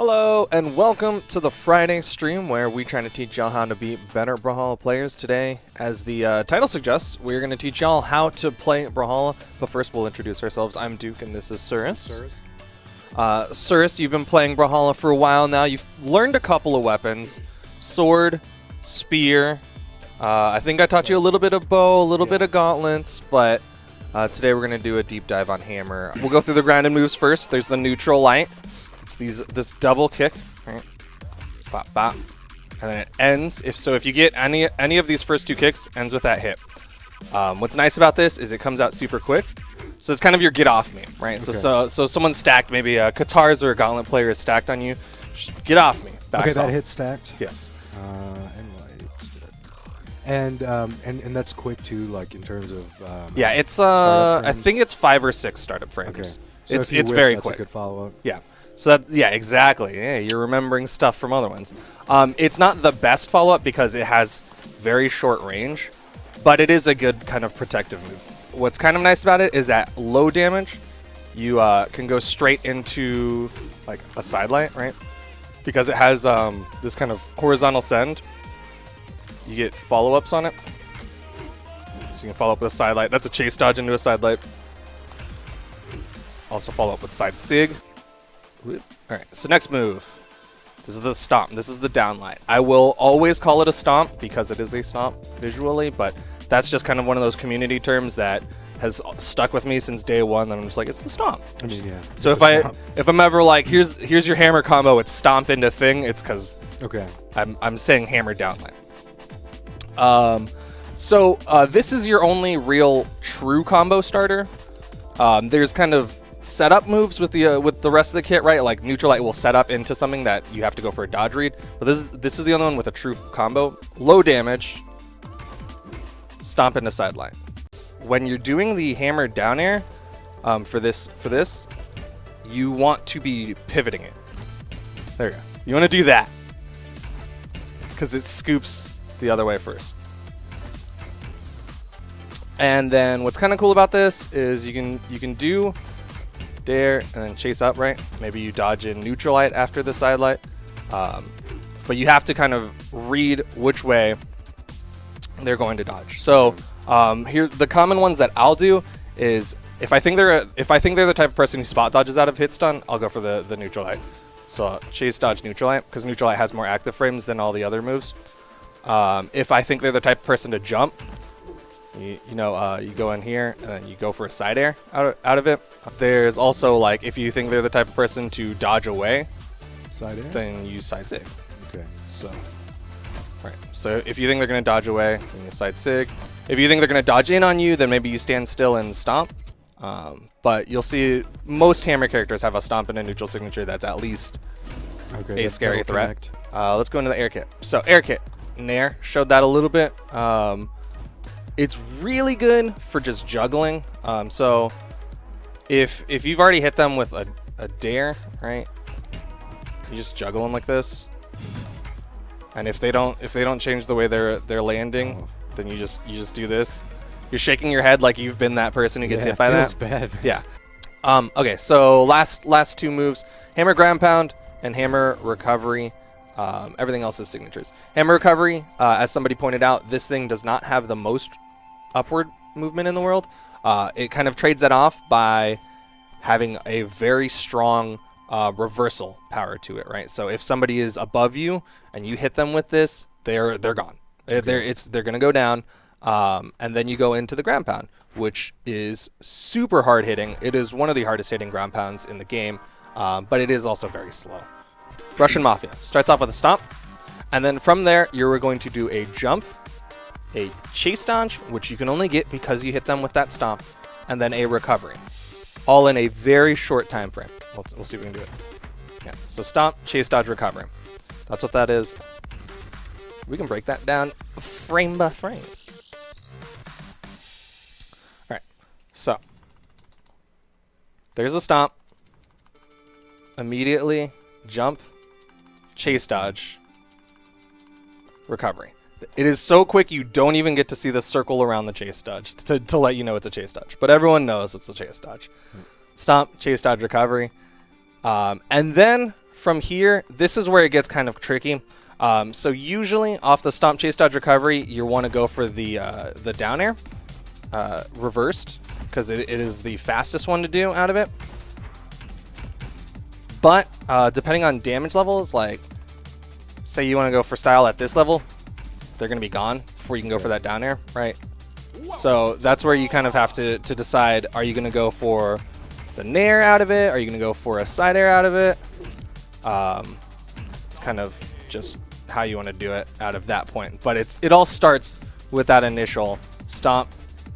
Hello and welcome to the Friday stream where we try to teach y'all how to be better Brawlhalla players. Today, as the title suggests, we're going to teach y'all how to play Brawlhalla. But first, we'll introduce ourselves. I'm Duke and this is Cirrus. Cirrus, you've been playing Brawlhalla for a while now. You've learned a couple of weapons. Sword, spear. I think I taught you a little bit of bow, a little bit of gauntlets, but today we're going to do a deep dive on hammer. We'll go through the grounded moves first. There's the neutral light. It's this double kick, right? Bop, bop. And then it ends. If you get any of these first two kicks, ends with that hit. What's nice about this is it comes out super quick. So it's kind of your get off me, right? Okay. So someone's stacked, maybe a Katars or a Gauntlet player is stacked on you. Just get off me. Okay, that hit stacked? Yes. And that's quick too, like in terms of yeah, it's I think it's 5 or 6 startup frames. Okay. So it's very quick. That's a good follow-up. Yeah. So that, yeah, exactly. Yeah, you're remembering stuff from other ones. It's not the best follow-up because it has very short range, but it is a good kind of protective move. What's kind of nice about it is at low damage, you can go straight into like a side light, right? Because it has this kind of horizontal send. You get follow-ups on it. So you can follow up with a side light. That's a chase dodge into a side light. Also follow up with side sig. Alright, so next move. This is the stomp. This is the downlight. I will always call it a stomp because it is a stomp visually, but that's just kind of one of those community terms that has stuck with me since day one. And I'm just like, it's the stomp. I mean, yeah. So if I'm ever like, here's your hammer combo, it's stomp into thing, it's because I'm saying hammer downlight. This is your only real true combo starter. There's kind of setup moves with the rest of the kit, right? Like neutral light will set up into something that you have to go for a dodge read. But this is the only one with a true combo. Low damage, stomp into side line. When you're doing the hammer down air, for this, you want to be pivoting it. There you go. You want to do that because it scoops the other way first. And then what's kind of cool about this is you can do dare and then chase up, right? Maybe you dodge in neutral light after the side light, but you have to kind of read which way they're going to dodge. So here, the common ones that I'll do is if I think they're the type of person who spot dodges out of hit stun, I'll go for the neutral light. So chase dodge neutral light because neutral light has more active frames than all the other moves. If I think they're the type of person to jump, you go in here and then you go for a side air out of it. There's also like if you think they're the type of person to dodge away, side air, then you side sig. Okay. So if you think they're going to dodge away, then you side sig. If you think they're going to dodge in on you, then maybe you stand still and stomp. But you'll see most hammer characters have a stomp and a neutral signature that's at least a scary threat. Let's go into the air kit. So air kit, Nair showed that a little bit. It's really good for just juggling. So if you've already hit them with a dare, right? You just juggle them like this. And if they don't change the way they're landing, then you just do this. You're shaking your head like you've been that person who gets hit by that. Feels bad. Yeah. Okay, so last two moves, hammer ground pound and hammer recovery. Everything else is signatures. Hammer recovery, as somebody pointed out, this thing does not have the most upward movement in the world. It kind of trades that off by having a very strong reversal power to it, right? So if somebody is above you and you hit them with this, they're gone. Okay. They're gonna go down, and then you go into the ground pound, which is super hard hitting. It is one of the hardest hitting ground pounds in the game, but it is also very slow. Russian Mafia starts off with a stomp, and then from there you're going to do a jump, a chase dodge, which you can only get because you hit them with that stomp, and then a recovery, all in a very short time frame. We'll see if we can do it. Yeah. So stomp, chase dodge, recovery. That's what that is. We can break that down frame by frame. All right. So there's a stomp. Immediately jump, chase dodge, recovery. It is so quick you don't even get to see the circle around the chase dodge to let you know it's a chase dodge. But everyone knows it's a chase dodge. Stomp, chase dodge, recovery. And then from here, this is where it gets kind of tricky. So usually off the stomp, chase, dodge, recovery, you want to go for the down air reversed, because it is the fastest one to do out of it. But depending on damage levels, like say you want to go for style at this level, they're going to be gone before you can go for that down air, right? So that's where you kind of have to decide, are you going to go for the nair out of it? Are you going to go for a side air out of it? It's kind of just how you want to do it out of that point. But it all starts with that initial stomp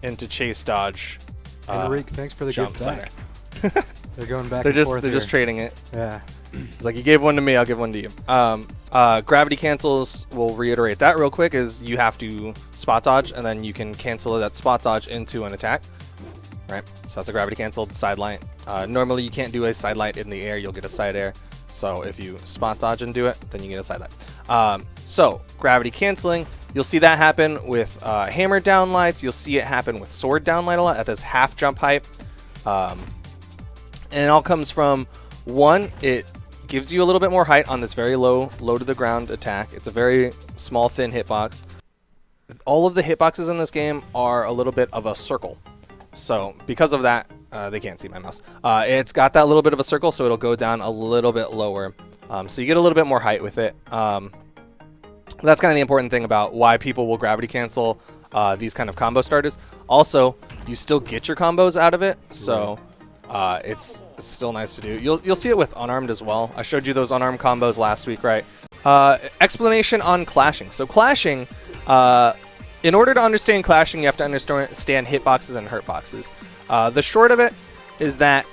into chase dodge. And Rick, thanks for the jump gift back. They're going back. They're and forth just here. trading it. Yeah. It's like, you gave one to me, I'll give one to you. Gravity cancels, we'll reiterate that real quick, is you have to spot dodge, and then you can cancel that spot dodge into an attack. Right? So that's a gravity canceled side light. Normally you can't do a side light in the air, you'll get a side air. So if you spot dodge and do it, then you get a side light. So gravity canceling, you'll see that happen with hammer down lights. You'll see it happen with sword down light a lot at this half jump height. And it all comes from, one, it gives you a little bit more height on this very low to the ground attack. It's a very small, thin hitbox. All of the hitboxes in this game are a little bit of a circle. So because of that, they can't see my mouse. It's got that little bit of a circle, so it'll go down a little bit lower. So you get a little bit more height with it. That's kind of the important thing about why people will gravity cancel these kind of combo starters. Also, you still get your combos out of it, so it's still nice to do. You'll see it with unarmed as well. I showed you those unarmed combos last week, right? Explanation on clashing. So clashing, in order to understand clashing, you have to understand hitboxes and hurtboxes. The short of it is that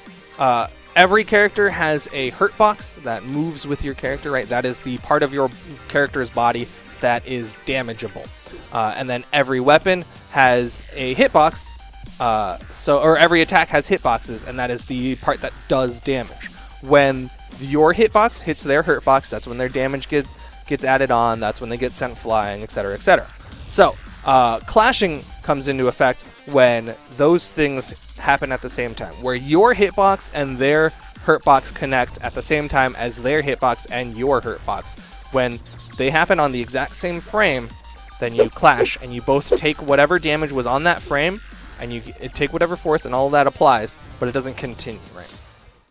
every character has a hurt box that moves with your character, right? That is the part of your character's body that is damageable. And then every weapon has a hitbox, or every attack has hitboxes, and that is the part that does damage. When your hitbox hits their hurtbox, that's when their damage gets added on, that's when they get sent flying, etc., etc. So, clashing comes into effect when those things happen at the same time, where your hitbox and their hurtbox connect at the same time as their hitbox and your hurtbox. When they happen on the exact same frame, then you clash, and you both take whatever damage was on that frame, and you take whatever force, and all of that applies, but it doesn't continue, right?